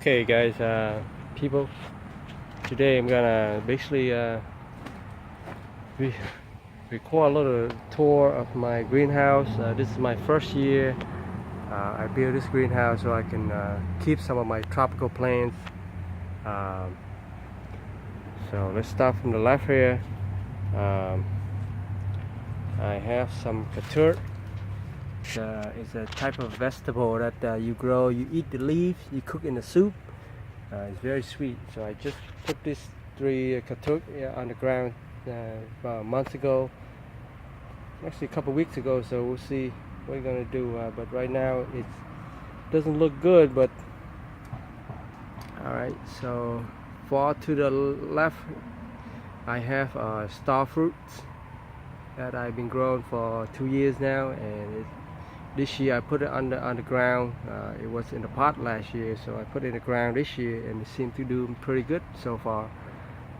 Okay guys, people, today I'm gonna basically re record a little tour of my greenhouse. This is my first year. I built this greenhouse so I can keep some of my tropical plants. Um, so let's start from the left here. I have some Kaffir. It's a type of vegetable that you grow. You eat the leaves, you cook in the soup. It's very sweet. So I just put these three Kaffir on the ground about a month ago, actually a couple weeks ago. So we'll see what we're gonna do. But right now it doesn't look good. But all right. So far to the left, I have star fruits that I've been growing for 2 years now, and this year I put it on the ground. It was in the pot last year, so I put it in the ground this year, and it seemed to do pretty good so far.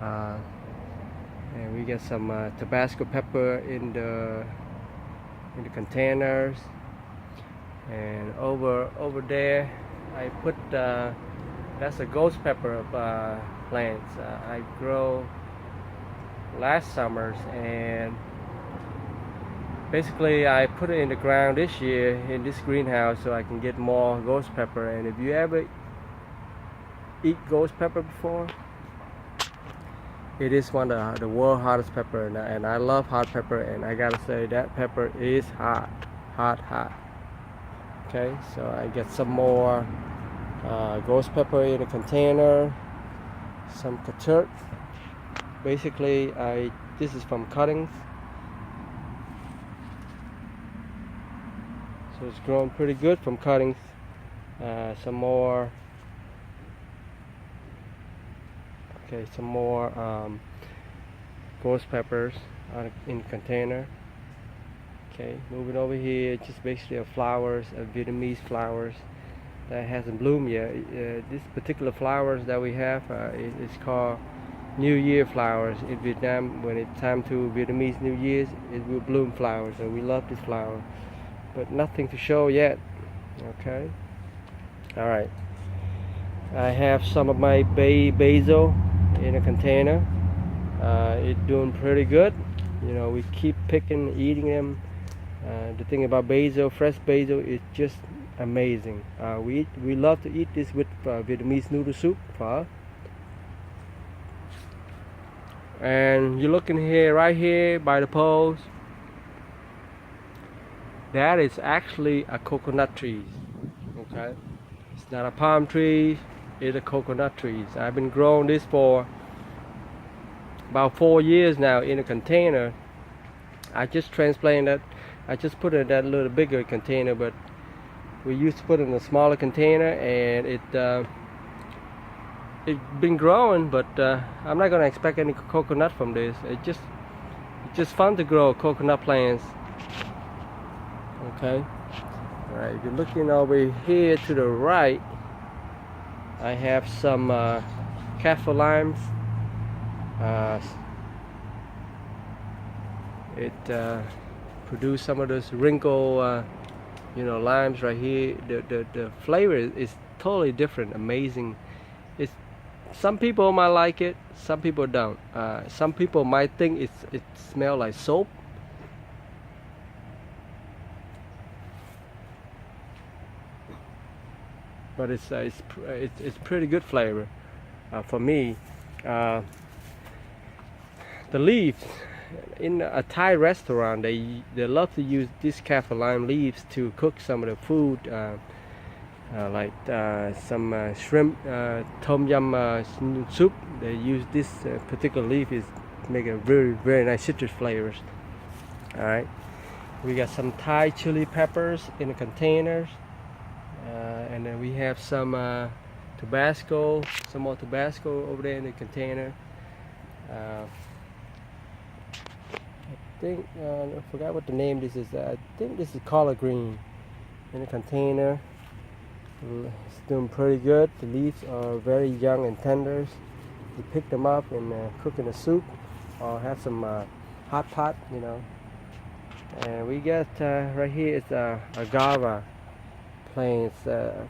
And we get some Tabasco pepper in the containers, and over there I put that's a ghost pepper plants I grow last summers, and basically I put it in the ground this year in this greenhouse so I can get more ghost pepper. And if you ever eat ghost pepper before, it is one of the world's hottest pepper, and I love hot pepper, and I gotta say that pepper is hot. Okay, so I get some more ghost pepper in a container, some Kaffir. Basically this is from cuttings. So it's grown pretty good from cuttings. Some more ghost peppers in container. Okay, moving over here, just basically flowers, Vietnamese flowers that hasn't bloomed yet. This particular flowers that we have is called New Year flowers in Vietnam. When it's time to Vietnamese New Year's, it will bloom flowers, and we love this flower. But nothing to show yet. Okay. All right. I have some of my basil in a container. It's doing pretty good. You know, we keep picking, eating them. The thing about basil, fresh basil, is just amazing. We love to eat this with Vietnamese noodle soup. And you're looking here, right here by the poles. That is actually a coconut tree. Okay, it's not a palm tree, it's a coconut tree. I've been growing this for about 4 years now in a container. I just transplanted it. I just put it in that little bigger container, but we used to put it in a smaller container, and it's been growing. But I'm not gonna expect any coconut from this. It's just fun to grow coconut plants. Okay, all right, if you're looking over here to the right, I have some Calphalon. It produced some of those wrinkle limes right here. The flavor is totally different, amazing. Some people might like it, some people don't. Some people might think it smells like soap. But it's pretty good flavor for me. The leaves in a Thai restaurant, they love to use this Calphalon leaves to cook some of the food, like some shrimp tom yum soup. They use this particular leaf is make a very nice citrus flavors. All right, we got some Thai chili peppers in the containers. And then we have some Tabasco, some more Tabasco over there in the container. I think I forgot what the name this is. I think this is collard green in the container. It's doing pretty good. The leaves are very young and tender. You pick them up and cook in a soup, or have some hot pot, you know. And we got right here is agave plants,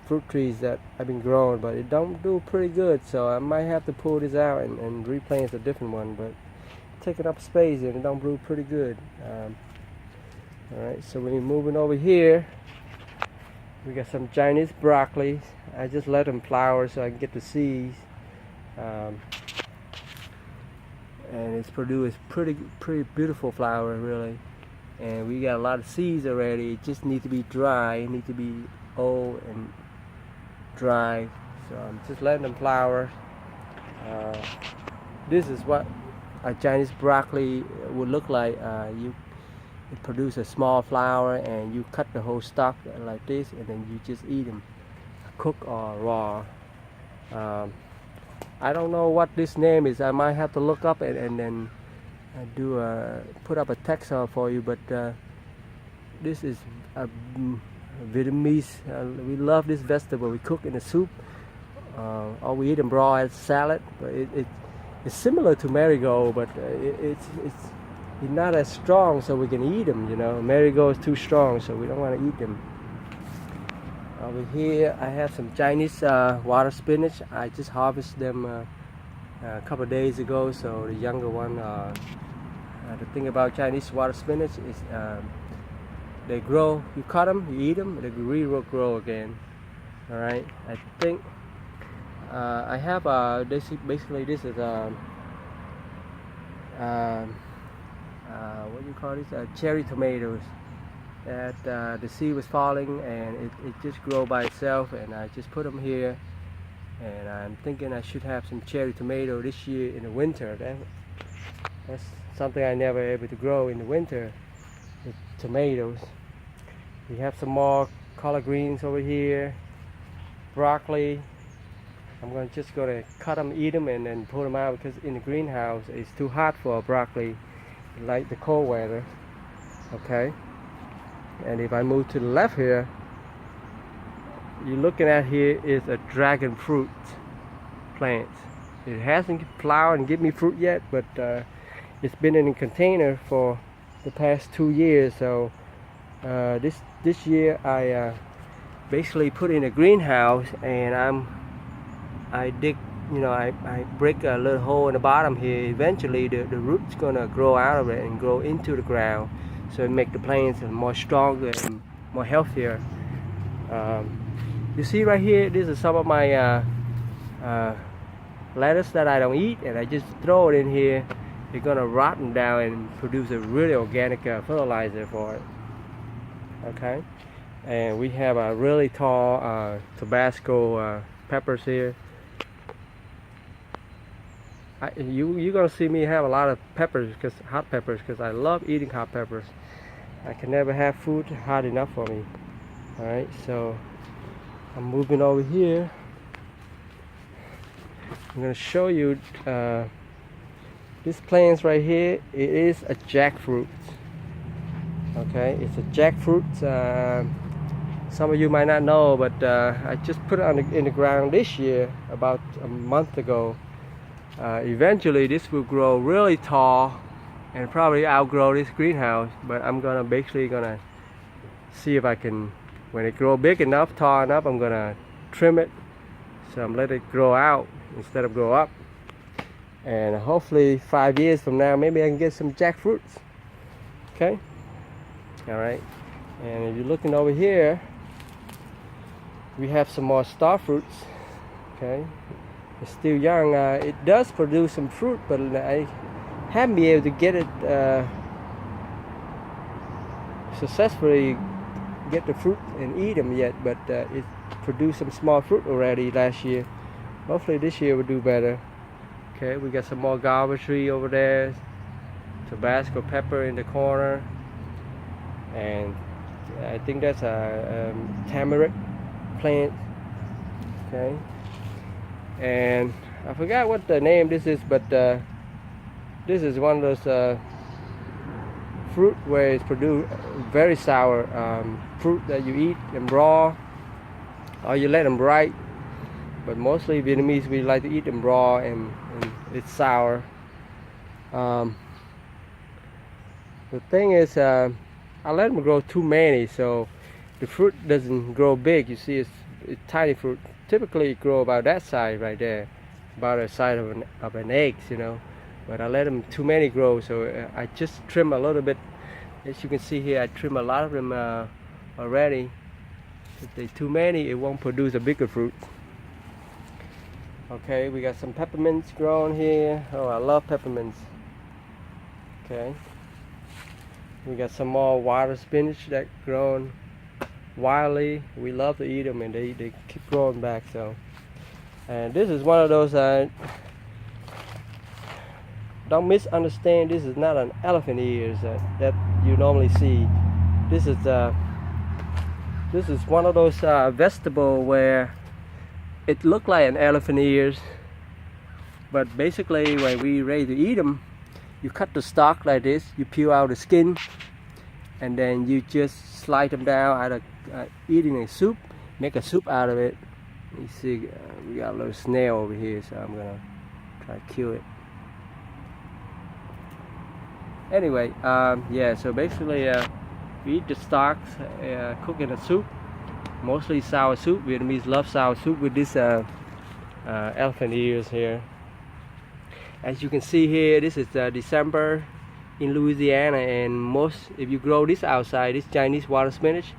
fruit trees that I've been growing, but it don't do pretty good, so I might have to pull this out and replant a different one, but taking up space and it don't do pretty good. Alright, so we're moving over here. We got some Chinese broccoli. I just let them flower so I can get the seeds. And it's produced pretty beautiful flower, really. And we got a lot of seeds already. It just need to be dry. It need to be old and dry. So I'm just letting them flower. This is what a Chinese broccoli would look like. It produces a small flower, and you cut the whole stalk like this, and then you just eat them, cooked or raw. I don't know what this name is. I might have to look up and then put up a text for you. But this is a Vietnamese. We love this vegetable. We cook in a soup, or we eat them raw as salad. But it's similar to marigold, but it's not as strong, so we can eat them. You know, marigold is too strong, so we don't want to eat them. Over here I have some Chinese water spinach. I just harvested them a couple of days ago, so the younger one. The thing about Chinese water spinach is they grow. You cut them, you eat them, they regrow again. All right. I think I have basically this is what do you call this? Cherry tomatoes. That the seed was falling, and it just grew by itself, and I just put them here, and I'm thinking I should have some cherry tomato this year in the winter. That's something I never able to grow in the winter, the tomatoes. We have some more collard greens over here, broccoli. I'm just gonna cut them, eat them, and then pull them out, because in the greenhouse it's too hot for broccoli, like the cold weather. Okay. And if I move to the left here, you're looking at here is a dragon fruit plant. It hasn't flowered and give me fruit yet, but it's been in a container for the past 2 years. So this year I basically put in a greenhouse, and I dig, you know, I break a little hole in the bottom here. Eventually the roots gonna grow out of it and grow into the ground. So it make the plants more stronger and more healthier. You see right here, this is some of my lettuce that I don't eat, and I just throw it in here. It's gonna rotten down and produce a really organic fertilizer for it. Okay, and we have a really tall Tabasco peppers here. You're gonna see me have a lot of peppers, hot peppers, because I love eating hot peppers. I can never have food hot enough for me. All right, so I'm moving over here. I'm gonna show you this plant right here. It is a jackfruit. Okay, it's a jackfruit. Some of you might not know, but I just put it in the ground this year, about a month ago. Eventually this will grow really tall and probably outgrow this greenhouse, but I'm basically gonna see if I can, when it grow big enough, tall enough, I'm gonna trim it. So I'm letting it grow out instead of grow up, and hopefully 5 years from now maybe I can get some jackfruits. Okay, all right. And if you're looking over here, we have some more star fruits. Okay, it's still young. It does produce some fruit, but I haven't been able to get it successfully, get the fruit and eat them yet. But it produced some small fruit already last year. Hopefully this year will do better. Okay, we got some more guava tree over there, Tabasco pepper in the corner, and I think that's a tamarind plant. Okay, and I forgot what the name this is, but this is one of those fruit where it's produced very sour fruit that you eat them raw, or you let them ripe. But mostly Vietnamese, we like to eat them raw, and it's sour. The thing is, I let them grow too many, so the fruit doesn't grow big. You see, it's tiny fruit. Typically, it grow about that size right there, about the size of an egg, you know. But I let them too many grow, so I just trim a little bit. As you can see here, I trim a lot of them already. If they're too many, it won't produce a bigger fruit. Okay, we got some peppermints growing here. Oh, I love peppermints. Okay, we got some more water spinach that growing wildly. We love to eat them, and they keep growing back. So, and this is one of those. Don't misunderstand. This is not an elephant ears that you normally see. This is one of those vegetable where it look like an elephant ears, but basically when we ready to eat them, you cut the stalk like this, you peel out the skin, and then you just slide them down out of eating a soup, make a soup out of it. You see, we got a little snail over here, so I'm gonna try to kill it. Anyway, yeah, so basically we eat the stalks, cook in a soup, mostly sour soup. Vietnamese love sour soup with this elephant ears here. As you can see here, this is December in Louisiana, and if you grow this outside, this Chinese water spinach,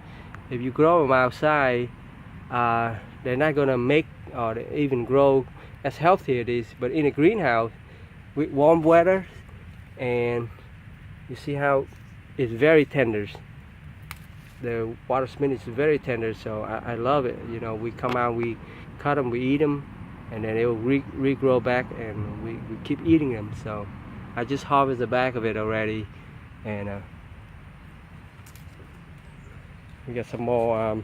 if you grow them outside, they're not gonna make or even grow as healthy as it is. But in a greenhouse with warm weather, and you see how it's very tender. The water spinach is very tender, so I love it. You know, we come out, we cut them, we eat them, and then it will regrow back, and we keep eating them. So I just harvest the back of it already, and we got some more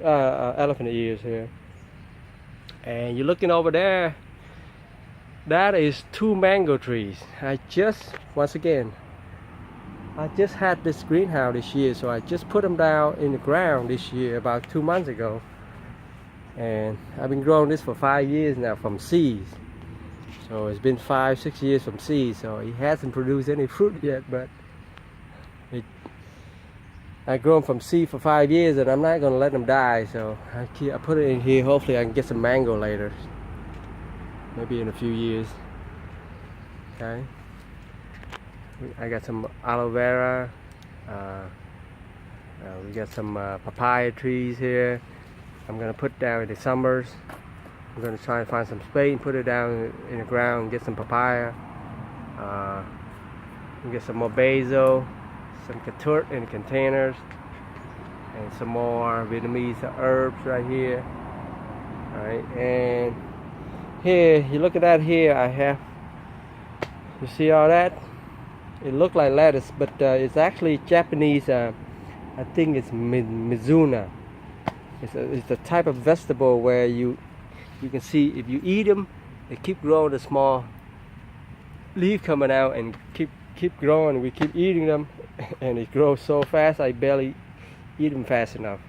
elephant ears here. And you're looking over there, that is 2 mango trees. Once again, I just had this greenhouse this year, so I just put them down in the ground this year about 2 months ago, and I've been growing this for 5 years now from seeds. So it's been 5-6 years from seeds, so it hasn't produced any fruit yet, but I grow them from seed for 5 years, and I'm not going to let them die, so I put it in here. Hopefully I can get some mango later, maybe in a few years. Okay, I got some aloe vera, we got some papaya trees here. I'm gonna put down in the summers. I'm gonna try and find some spade and put it down in the ground and get some papaya. We get some more basil, some Kaffir in containers, and some more Vietnamese herbs right here. Alright, and here, you look at that here, I have, you see all that? It looked like lettuce, but it's actually Japanese, I think it's Mizuna. It's a type of vegetable where you can see if you eat them, they keep growing a small leaf coming out and keep growing. We keep eating them, and it grows so fast I barely eat them fast enough.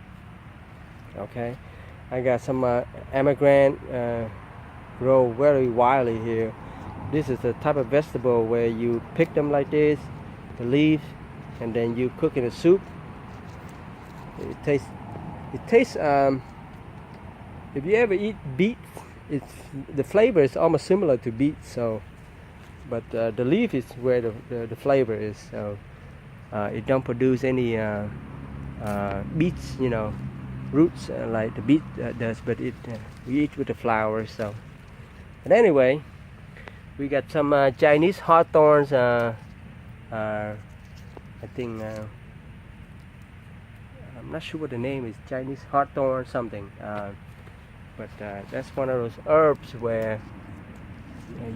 Okay, I got some Immigrant Row very wildly here. This is a type of vegetable where you pick them like this, the leaves, and then you cook in a soup. It tastes if you ever eat beets, the flavor is almost similar to beets, so but the leaf is where the flavor is, so it don't produce any beets, you know, roots like the beet does, but we eat with the flowers. So, but anyway, we got some Chinese hawthorns. I think I'm not sure what the name is, Chinese hawthorn something, but that's one of those herbs where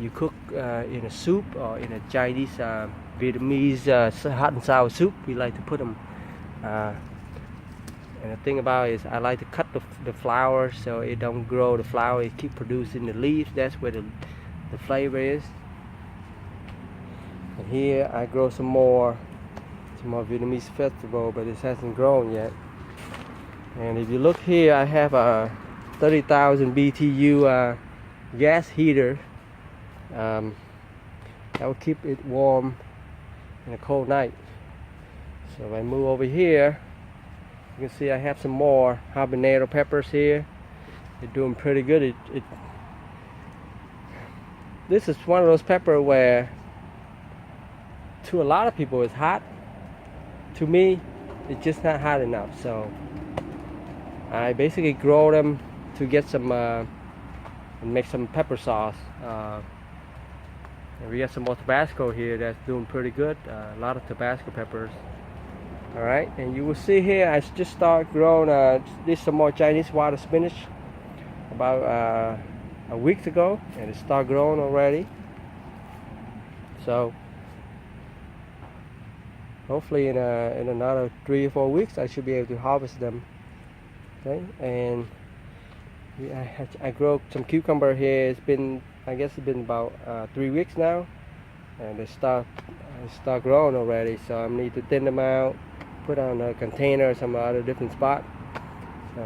you cook in a soup or in a Chinese Vietnamese hot and sour soup. We like to put them, and the thing about it is I like to cut the flower so it don't grow the flower, it keep producing the leaves. That's where the flavor is. And here I grow some more Vietnamese Festival, but it hasn't grown yet. And if you look here, I have a 30,000 BTU gas heater that will keep it warm in a cold night. So if I move over here, You can see I have some more Habanero Peppers here. They're doing pretty good. This is one of those peppers where to a lot of people it's hot. To me, it's just not hot enough. So I basically grow them to get some and make some pepper sauce. And we got some more Tabasco here that's doing pretty good. A lot of Tabasco peppers. All right, and you will see here I just start growing. This some more Chinese water spinach about a week ago, and it start growing already. So hopefully in another 3 or 4 weeks I should be able to harvest them. Okay, and I grow some cucumber here. I guess it's been about 3 weeks now, and they start growing already. So I need to thin them out, put on a container or some other different spot.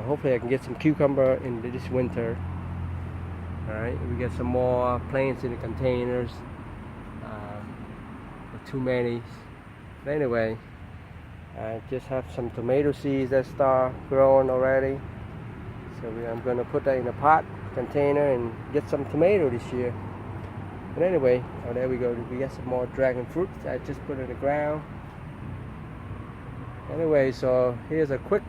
Hopefully I can get some cucumber in this winter. Alright, we got some more plants in the containers. Too many. But anyway, I just have some tomato seeds that start growing already. So I'm going to put that in a pot container and get some tomato this year. But anyway, oh, there we go. We got some more dragon fruit I just put in the ground. Anyway, so here's a quick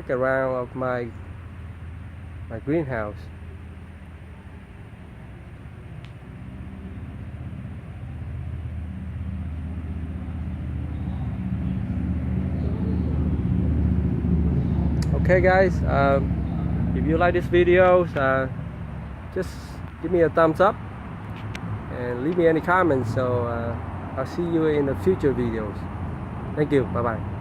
around of my greenhouse. Okay guys, if you like this video, just give me a thumbs up and leave me any comments. So I'll see you in the future videos. Thank you. Bye bye.